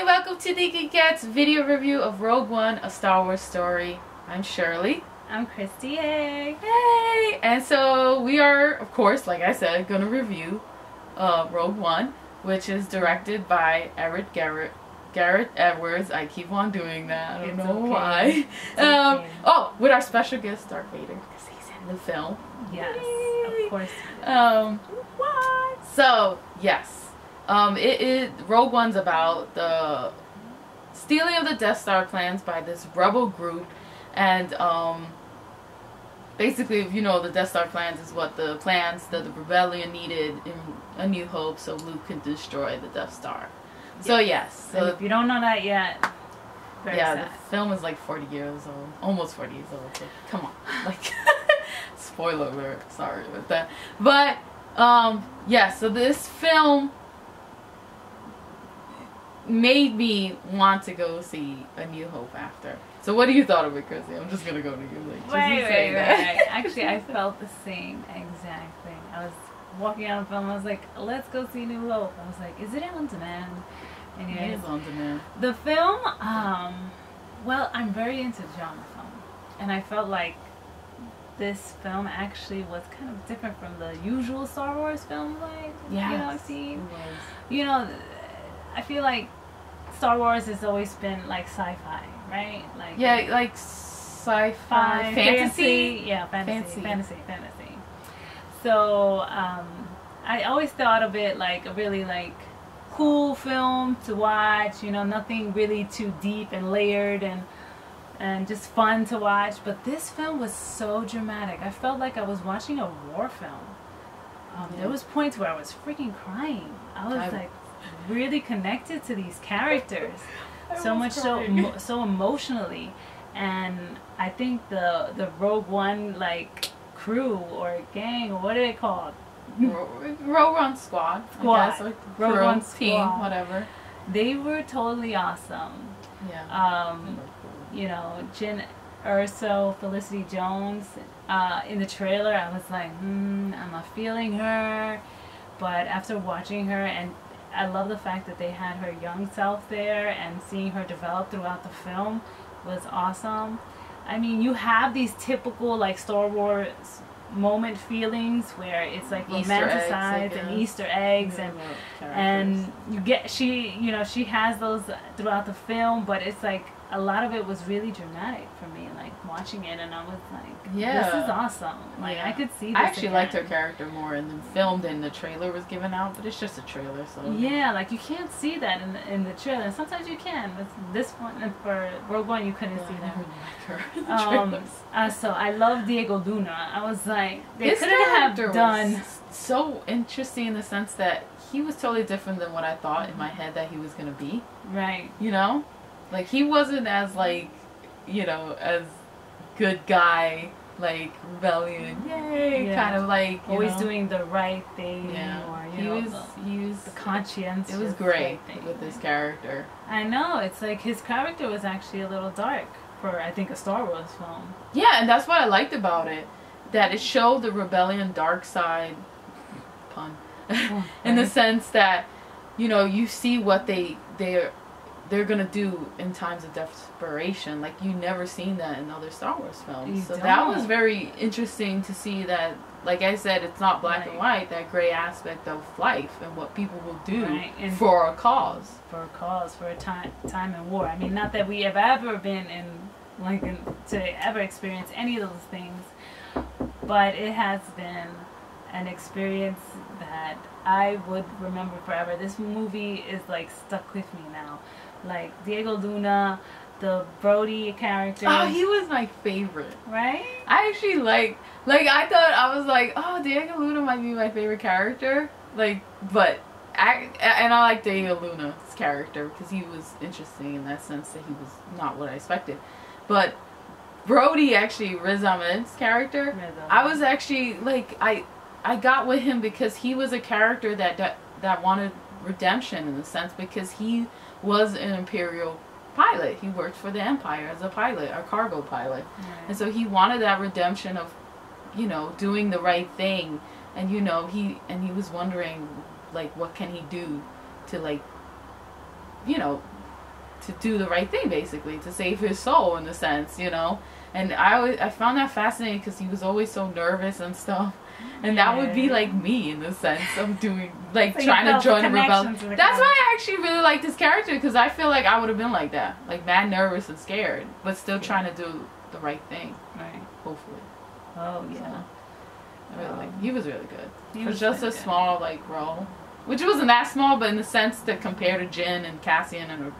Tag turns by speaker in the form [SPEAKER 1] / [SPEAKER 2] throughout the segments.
[SPEAKER 1] welcome to the GeekettesChat video review of Rogue One, a Star Wars story. I'm Shirley.
[SPEAKER 2] I'm Christy. Hey!
[SPEAKER 1] Hey! And so we are, of course, like I said, going to review Rogue One, which is directed by Garrett Edwards. I keep on doing that. I don't know why. Oh, with our special guest, Darth Vader, because he's in the film.
[SPEAKER 2] Yes,
[SPEAKER 1] Yay.
[SPEAKER 2] of course.
[SPEAKER 1] What? So, yes. Rogue One's about the stealing of the Death Star plans by this rebel group, and basically, if you know, the Death Star plans is what the plans that the rebellion needed in A New Hope so Luke could destroy the Death Star. Yes. So yes, so
[SPEAKER 2] and if you don't know that yet, very sad.
[SPEAKER 1] The film is like 40 years old, almost 40 years old. So come on, like spoiler alert. Sorry with that, but yeah. So this film made me want to go see A New Hope after. So what do you thought of it, Chrissy? I'm just gonna go to you. Like,
[SPEAKER 2] Wait. Actually, I felt the same exact thing. I was walking out of the film. I was like, "Let's go see New Hope." I was like, "Is it on demand?" And
[SPEAKER 1] it is on demand.
[SPEAKER 2] The film, well, I'm very into genre film, and I felt like this film actually was kind of different from the usual Star Wars films, I've seen. You know, I feel like Star Wars has always been like sci-fi, right? Like
[SPEAKER 1] sci-fi, fantasy.
[SPEAKER 2] Yeah, fantasy. So I always thought of it like a really cool film to watch. You know, nothing really too deep and layered and just fun to watch. But this film was so dramatic. I felt like I was watching a war film. There was points where I was freaking crying. I was like really connected to these characters, so emotionally, and I think the Rogue One crew or gang, or what are they called?
[SPEAKER 1] Rogue One squad,
[SPEAKER 2] Rogue One
[SPEAKER 1] team, whatever.
[SPEAKER 2] They were totally awesome.
[SPEAKER 1] Yeah.
[SPEAKER 2] You know, Jyn Erso, Felicity Jones. In the trailer, I was like, I'm not feeling her, but after watching her, and I love the fact that they had her young self there, and seeing her develop throughout the film was awesome. I mean, you have these typical Star Wars moment feelings where it's romanticized and Easter eggs, and you get she has those throughout the film, but it's a lot of it was really dramatic for me, watching it, and I was like, this is awesome. I could see this. I actually
[SPEAKER 1] liked her character more in the film than the trailer was given out, but it's just a trailer, so
[SPEAKER 2] yeah, you can't see that in the trailer. Sometimes you can, but this one, and for Rogue One, you couldn't see that.
[SPEAKER 1] I never liked her.
[SPEAKER 2] So I love Diego Luna. I was like, they
[SPEAKER 1] his
[SPEAKER 2] couldn't have
[SPEAKER 1] character
[SPEAKER 2] done
[SPEAKER 1] was so interesting in the sense that he was totally different than what I thought in my head that he was gonna be.
[SPEAKER 2] Right.
[SPEAKER 1] You know, he wasn't as as good guy, rebellion, yay, kind of
[SPEAKER 2] always doing the right thing.
[SPEAKER 1] Yeah.
[SPEAKER 2] Or,
[SPEAKER 1] he was
[SPEAKER 2] the conscience.
[SPEAKER 1] It was great with this character.
[SPEAKER 2] I know, it's his character was actually a little dark for, I think, a Star Wars film.
[SPEAKER 1] Yeah, and that's what I liked about it, that it showed the rebellion dark side, pun, in the sense that, you see what they're gonna do in times of desperation. You never seen that in other Star Wars films. So that was very interesting to see that, like I said, it's not black and white, that gray aspect of life and what people will do for a cause. For
[SPEAKER 2] a time in war. I mean, not that we have ever been to ever experience any of those things, but it has been an experience that I would remember forever. This movie is stuck with me now. Diego Luna, the Brody character.
[SPEAKER 1] Oh, he was my favorite.
[SPEAKER 2] Right?
[SPEAKER 1] I actually I thought, I was like, oh, Diego Luna might be my favorite character. But I like Diego Luna's character because he was interesting in that sense that he was not what I expected. But Brody, actually, Riz Ahmed's character, I was actually I got with him because he was a character that wanted redemption in a sense, because he was an Imperial pilot. He worked for the Empire as a pilot, a cargo pilot. And so he wanted that redemption of, doing the right thing. And, he was wondering, what can he do to, to do the right thing, basically, to save his soul in a sense, you know. And I found that fascinating because he was always so nervous and stuff. And that would be like me in the sense of doing, like, so trying to join a rebellion. That's why I actually really like this character, because I feel like I would have been like that, like mad nervous and scared, but still trying to do the right thing. Right. Hopefully.
[SPEAKER 2] Oh yeah.
[SPEAKER 1] So, I really like. He was really good. He was just a small like role, which wasn't that small, but in the sense that compared to Jin and Cassian and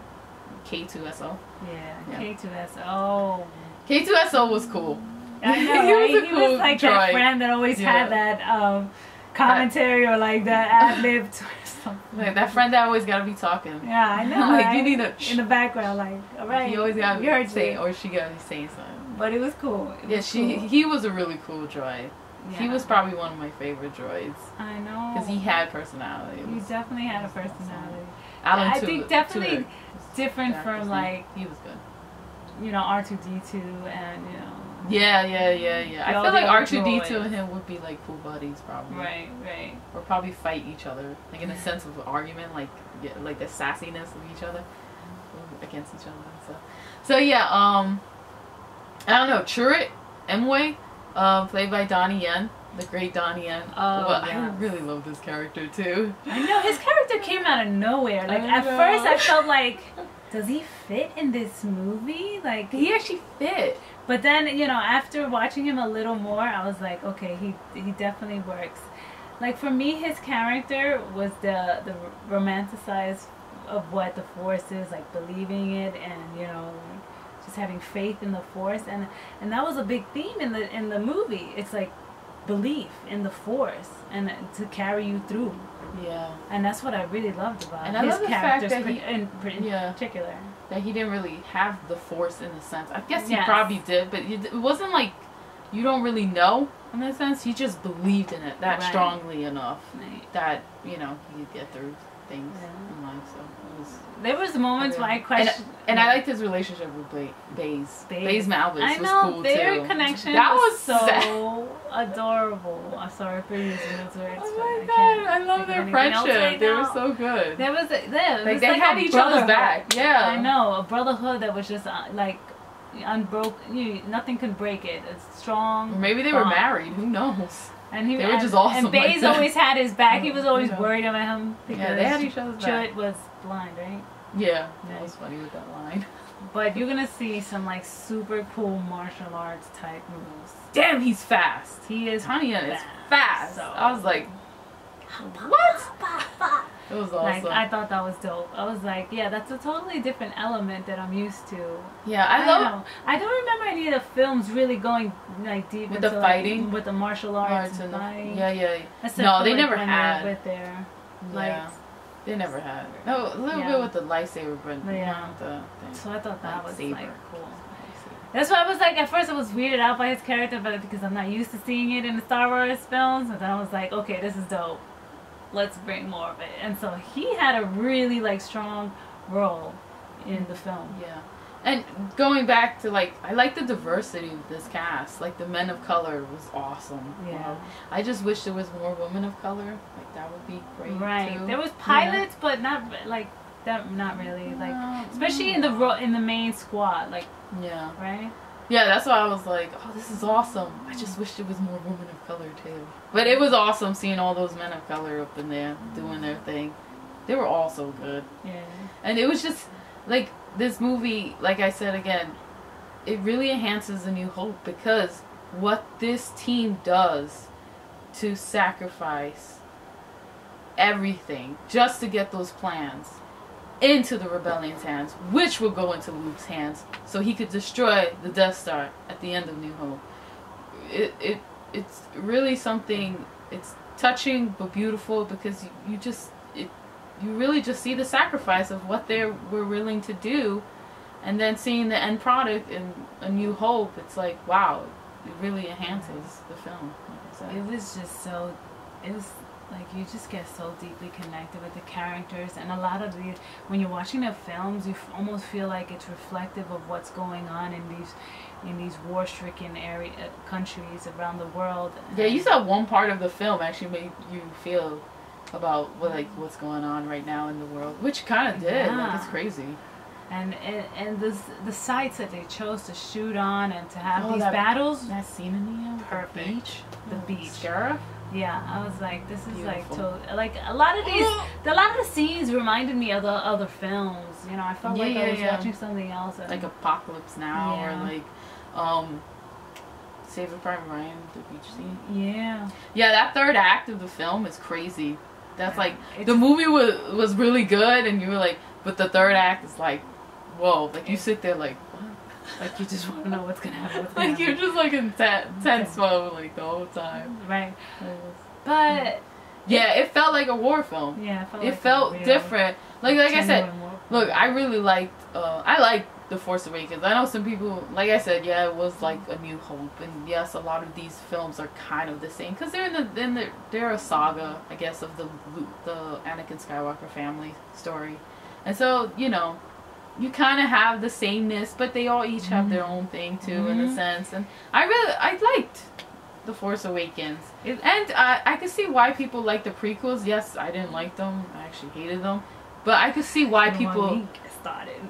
[SPEAKER 1] K2SO.
[SPEAKER 2] Yeah. K2SO.
[SPEAKER 1] K2SO was cool.
[SPEAKER 2] I know, right? He was like droid. That friend that always had that commentary or like that ad-lib or something.
[SPEAKER 1] Like that friend that always gotta be talking.
[SPEAKER 2] Yeah, I know.
[SPEAKER 1] Like
[SPEAKER 2] right?
[SPEAKER 1] you need a
[SPEAKER 2] in the background, like, all right.
[SPEAKER 1] He always gotta say, or she gotta be saying something.
[SPEAKER 2] But it was cool.
[SPEAKER 1] He was a really cool droid. Yeah. He was probably one of my favorite droids.
[SPEAKER 2] I know.
[SPEAKER 1] Because he had personality.
[SPEAKER 2] He definitely had a personality.
[SPEAKER 1] Alan
[SPEAKER 2] I think definitely different from like,
[SPEAKER 1] he was good.
[SPEAKER 2] You know, R2D2 and you know.
[SPEAKER 1] Yeah. I feel like R2D2 and him would be like cool buddies probably.
[SPEAKER 2] Right.
[SPEAKER 1] Or probably fight each other, like in a sense of argument, like the sassiness of each other against each other. So yeah, I don't know, Chirrut Imwe, played by Donnie Yen, the great Donnie Yen.
[SPEAKER 2] Oh,
[SPEAKER 1] well,
[SPEAKER 2] yes.
[SPEAKER 1] I really love this character too.
[SPEAKER 2] I know, his character came out of nowhere. Like at first I felt like, does he fit in this movie? Like
[SPEAKER 1] he actually fit.
[SPEAKER 2] But then, you know, after watching him a little more, I was like, okay, he definitely works. Like for me, his character was the romanticized of what the Force is, like believing it and, you know, just having faith in the Force, and that was a big theme in the movie. It's like belief in the Force and to carry you through.
[SPEAKER 1] Yeah.
[SPEAKER 2] And that's what I really loved about
[SPEAKER 1] and
[SPEAKER 2] his
[SPEAKER 1] I love the
[SPEAKER 2] character
[SPEAKER 1] fact that
[SPEAKER 2] in particular.
[SPEAKER 1] That he didn't really have the Force in a sense. I guess he probably did, but it wasn't like you don't really know in a sense. He just believed in it that strongly enough that, you know, he'd get through things in life. So it was.
[SPEAKER 2] There was moments where I questioned.
[SPEAKER 1] And I liked his relationship with Baze. Baze Malbus was cool too.
[SPEAKER 2] Their connection was so adorable. I'm sorry for using those words.
[SPEAKER 1] Oh my god, I love their friendship. They were so good.
[SPEAKER 2] There was
[SPEAKER 1] like they had each other's back. Yeah.
[SPEAKER 2] I know, a brotherhood that was just like unbroken. Nothing could break it. It's strong.
[SPEAKER 1] Or maybe they were married. Who knows?
[SPEAKER 2] And
[SPEAKER 1] they were just awesome.
[SPEAKER 2] And Baze always had his back. He was always worried about him.
[SPEAKER 1] Yeah, they had each other's back.
[SPEAKER 2] Chirrut was blind, right?
[SPEAKER 1] Yeah, that was funny with that line.
[SPEAKER 2] But you're gonna see some like super cool martial arts type moves.
[SPEAKER 1] Damn, he's fast.
[SPEAKER 2] He is.
[SPEAKER 1] Donnie Yen is fast. So, I was like, what? It was awesome.
[SPEAKER 2] Like, I thought that was dope. I was like, yeah, that's a totally different element that I'm used to.
[SPEAKER 1] Yeah, I
[SPEAKER 2] love. I don't remember any of the films really going like deep
[SPEAKER 1] with
[SPEAKER 2] into
[SPEAKER 1] the fighting,
[SPEAKER 2] like, with the martial arts and fighting.
[SPEAKER 1] Yeah. No, they never had.
[SPEAKER 2] With their
[SPEAKER 1] lights. They never had. No, a little bit with the lightsaber, but not the thing.
[SPEAKER 2] So I thought that was like cool.
[SPEAKER 1] That's
[SPEAKER 2] why I was like, at first I was weirded out by his character, but because I'm not used to seeing it in the Star Wars films, and then I was like, okay, this is dope. Let's bring more of it. And so he had a really like strong role in the film.
[SPEAKER 1] Yeah. And going back to like, I like the diversity of this cast. Like the men of color was awesome.
[SPEAKER 2] Yeah.
[SPEAKER 1] I just wish there was more women of color. Like that would be great.
[SPEAKER 2] Right.
[SPEAKER 1] Too.
[SPEAKER 2] There was pilots, but not like that. Not really. Like especially in the main squad. Like right.
[SPEAKER 1] Yeah, that's why I was like, oh, this is awesome. I just wish there was more women of color too. But it was awesome seeing all those men of color up in there doing their thing. They were all so good.
[SPEAKER 2] Yeah.
[SPEAKER 1] And it was just like this movie, like I said again, it really enhances A New Hope because what this team does to sacrifice everything just to get those plans into the rebellion's hands, which will go into Luke's hands, so he could destroy the Death Star at the end of New Hope. It's really something. It's touching but beautiful because you really just see the sacrifice of what they were willing to do, and then seeing the end product in A New Hope. It's like, wow, it really enhances the film. Like I said.
[SPEAKER 2] It was just so. It was. Like, you just get so deeply connected with the characters, and a lot of these, when you're watching the films, you almost feel like it's reflective of what's going on in these war-stricken countries around the world.
[SPEAKER 1] Yeah, you saw one part of the film actually made you feel about what's going on right now in the world, which kind of did. Like, it's crazy.
[SPEAKER 2] And the sites that they chose to shoot on and to have these
[SPEAKER 1] that,
[SPEAKER 2] battles.
[SPEAKER 1] That scene in the end,
[SPEAKER 2] perfect.
[SPEAKER 1] The beach.
[SPEAKER 2] The beach.
[SPEAKER 1] Scarif?
[SPEAKER 2] Yeah, I was like, this is
[SPEAKER 1] beautiful.
[SPEAKER 2] like a lot of the scenes reminded me of the other films. You know, I felt like I was watching something else.
[SPEAKER 1] Like Apocalypse Now or like Saving Private Ryan, the beach scene.
[SPEAKER 2] Yeah.
[SPEAKER 1] Yeah, that third act of the film is crazy. That's like the movie was really good, and you were like, but the third act is like, whoa! Like you sit there like, what?
[SPEAKER 2] Like you just want to know what's gonna happen.
[SPEAKER 1] Like you're just like in tense mode like the whole time.
[SPEAKER 2] Right. But
[SPEAKER 1] yeah, it felt like a war film.
[SPEAKER 2] Yeah,
[SPEAKER 1] it felt different. Like I said, look, I really liked. I liked The Force Awakens. I know some people, like I said, yeah, it was like A New Hope, and yes, a lot of these films are kind of the same because they're a saga, I guess, of the Anakin Skywalker family story, and so you know, you kind of have the sameness, but they all each have their own thing too, in a sense. And I liked The Force Awakens, and I could see why people like the prequels. Yes, I didn't like them. I actually hated them, but I could see why people
[SPEAKER 2] started.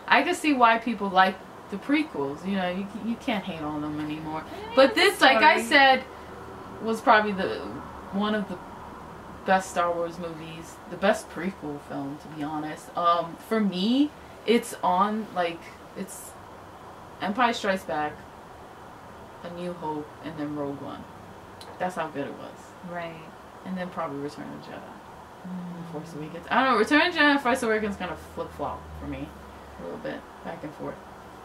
[SPEAKER 1] I can see why people like the prequels. You know, you can't hate on them anymore. But this, like I said, was probably one of the best Star Wars movies, the best prequel film, to be honest. For me, it's Empire Strikes Back, A New Hope, and then Rogue One. That's how good it was.
[SPEAKER 2] Right.
[SPEAKER 1] And then probably Return of the Jedi. Force Awakens. I don't know. Return of the Jedi and Force Awakens kind of flip flop for me. A little bit back and forth.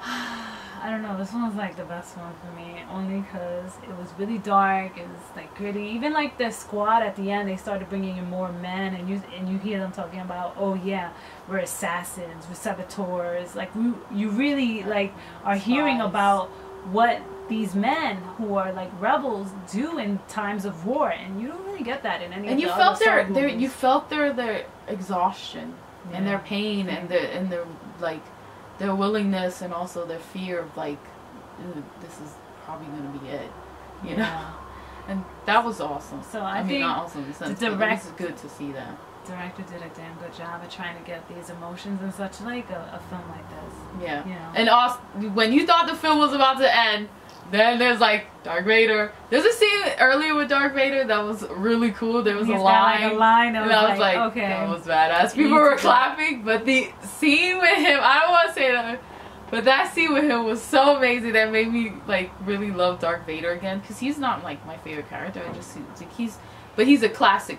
[SPEAKER 2] I don't know, this one was like the best one for me, only because it was really dark, it was like gritty. Even like the squad at the end, they started bringing in more men, and you hear them talking about, oh yeah, we're assassins, we're saboteurs. Like you really like are hearing about what these men who are like rebels do in times of war, and you don't really get that in any. And
[SPEAKER 1] you felt you felt their exhaustion. Yeah. And their pain and their like their willingness and also their fear of like this is probably gonna be it, you know. And that was awesome.
[SPEAKER 2] So I mean,
[SPEAKER 1] not awesome in the sense, but it was good to see that.
[SPEAKER 2] Director did a damn good job of trying to get these emotions and such like a film like this.
[SPEAKER 1] Yeah.
[SPEAKER 2] You know?
[SPEAKER 1] And also, when you thought the film was about to end, then there's like Darth Vader. There's a scene earlier with Darth Vader that was really cool. There was a line.
[SPEAKER 2] Like a line
[SPEAKER 1] and I was like,
[SPEAKER 2] okay.
[SPEAKER 1] That was badass. People were clapping, but the scene with him, I don't want to say that, but that scene with him was so amazing that made me like really love Darth Vader again, because he's not like my favorite character. I just like he's a classic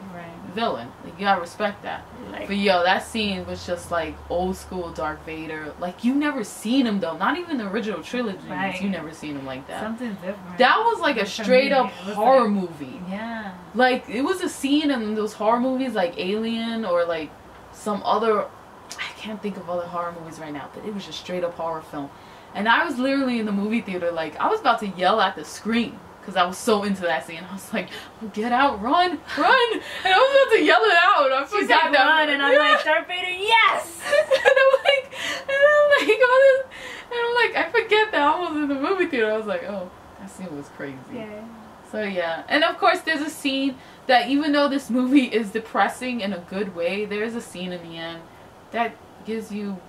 [SPEAKER 1] villain. Like you gotta respect that. Like, but yo, that scene was just like old school Darth Vader. Like you never seen him though. Not even the original trilogy. You never seen him like that.
[SPEAKER 2] Something different.
[SPEAKER 1] That was like a straight up horror movie.
[SPEAKER 2] Yeah.
[SPEAKER 1] Like it was a scene in those horror movies like Alien or like some other. I can't think of other horror movies right now, but it was just straight up horror film. And I was literally in the movie theater like I was about to yell at the screen. Because I was so into that scene. I was like, oh, get out, run! And I was about to yell it out. I forgot that.
[SPEAKER 2] Run, and I'm like, Darth Vader, yes!
[SPEAKER 1] and I'm like, I forget that I was in the movie theater. I was like, oh, that scene was crazy.
[SPEAKER 2] Yeah.
[SPEAKER 1] So yeah. And of course, there's a scene that even though this movie is depressing in a good way, there's a scene in the end that gives you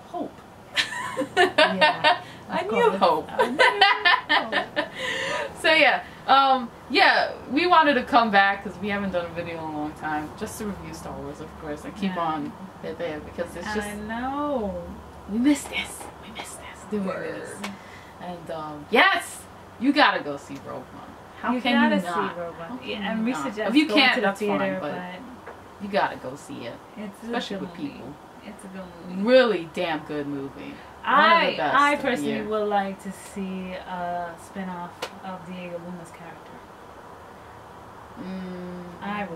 [SPEAKER 1] hope.
[SPEAKER 2] Yeah.
[SPEAKER 1] I knew hope. So yeah, we wanted to come back because we haven't done a video in a long time, just to review Star Wars, of course, and keep on it there because it's just.
[SPEAKER 2] I know.
[SPEAKER 1] We missed this. Doing this. And yes, you gotta go see Rogue One. How can you not?
[SPEAKER 2] See Rogue One. Yeah, and we suggest
[SPEAKER 1] if you
[SPEAKER 2] going
[SPEAKER 1] can't,
[SPEAKER 2] to the
[SPEAKER 1] that's
[SPEAKER 2] theater,
[SPEAKER 1] fine, but you gotta go see it, especially with
[SPEAKER 2] movie.
[SPEAKER 1] people.
[SPEAKER 2] It's a good movie.
[SPEAKER 1] Really damn good movie.
[SPEAKER 2] I personally would like to see a spin-off of Diego Luna's character. I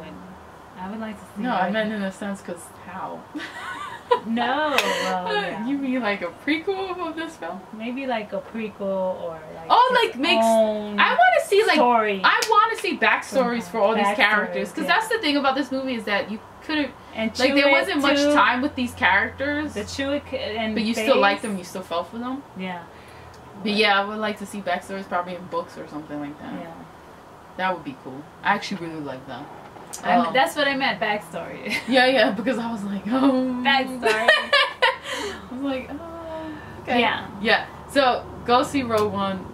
[SPEAKER 2] would like to see.
[SPEAKER 1] No, I meant in a sense because how?
[SPEAKER 2] No. Well, yeah.
[SPEAKER 1] You mean like a prequel of this film?
[SPEAKER 2] Maybe like a prequel or like.
[SPEAKER 1] Oh, like makes. I want to see like.
[SPEAKER 2] Story.
[SPEAKER 1] I want to see backstories for all these characters because that's the thing about this movie is that you couldn't.
[SPEAKER 2] And
[SPEAKER 1] like there wasn't much time with these characters.
[SPEAKER 2] The Chewbacca and
[SPEAKER 1] but you still liked them. You still fell for them.
[SPEAKER 2] Yeah.
[SPEAKER 1] But yeah, I would like to see backstories, probably in books or something like that.
[SPEAKER 2] Yeah.
[SPEAKER 1] That would be cool. I actually really like that.
[SPEAKER 2] That's what I meant, backstory.
[SPEAKER 1] Yeah, because I was like, oh.
[SPEAKER 2] Backstory.
[SPEAKER 1] I was like, Okay. Yeah. So go see Rogue One.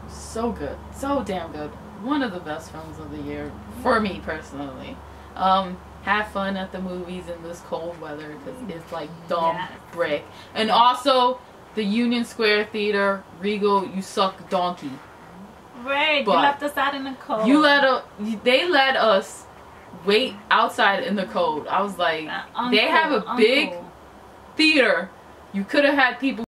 [SPEAKER 1] So good. So damn good. One of the best films of the year for me personally. Have fun at the movies in this cold weather because it's like dumb brick. And also the Union Square Theater, Regal, you suck donkey.
[SPEAKER 2] Right, you left us out in the cold.
[SPEAKER 1] They let us wait outside in the cold. I was like, they have a big theater. You could have had people